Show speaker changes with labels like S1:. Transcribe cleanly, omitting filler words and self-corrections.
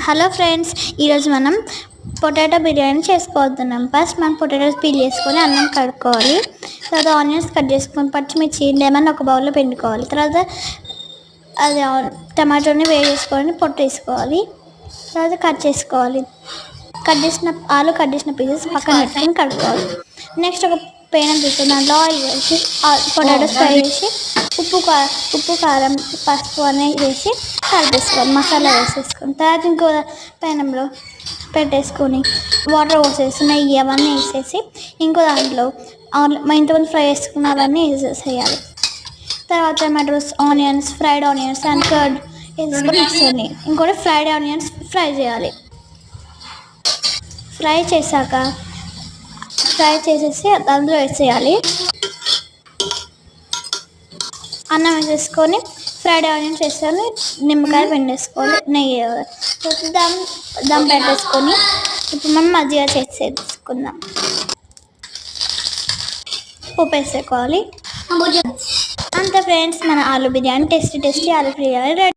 S1: Hello friends, ఈరోజు మనం potato biryani చేసుకోబోతున్నాం. ఫస్ట్ మనం పొటాటోస్ పీల్ చేసుకొని అన్నం కడుక్కోవాలి. తర్వాత ఆనియన్స్ కట్ చేసుకొని, పచ్చిమిర్చి లెమన్ ఒక బౌల్లో పిండుకోవాలి. తర్వాత అది టమాటోని వేడి చేసుకొని పొట్టు వేసుకోవాలి. తర్వాత కట్ చేసుకోవాలి. ఆలు కట్ చేసిన పీసెస్ పక్కన పెట్టుకొని కడుక్కోవాలి. నెక్స్ట్ ఒక పెనం తీసుకొని దాంట్లో ఆయిల్ వేసి పొటాటోస్ ఫ్రై చేసి ఉప్పు కారం పసుపు అనేది వేసి కలిపేసుకోవాలి. మసాలా వేసేసుకొని తర్వాత ఇంకో పెనంలో పెట్టేసుకొని వాటర్ పోసేసి నెయ్యి అవన్నీ వేసేసి ఇంకో దాంట్లో ఇంతమంది ఫ్రై చేసుకున్న అవన్నీ వేసేసేయాలి. తర్వాత tomatoes onions fried onions and curd వేసుకొని వస్తుంది. ఇంకోటి ఫ్రైడ్ ఆనియన్స్ ఫ్రై చేయాలి. ఫ్రై చేసేసి అందులో వేసేయాలి. అన్నం వేసేసుకొని ఫ్రైడ్ ఆనియన్స్ వేసుకొని నిమ్మకాయ పిండేసుకోవాలి. నెయ్యి దమ్ పెట్టేసుకొని ఇప్పుడు మనం మజ్జిగ చేసేసుకుందాం. ఉప్పు వేసుకోవాలి. అంతే ఫ్రెండ్స్, మన ఆలు బిర్యానీ టేస్టీ ఆలు బిర్యానీ రెడీ.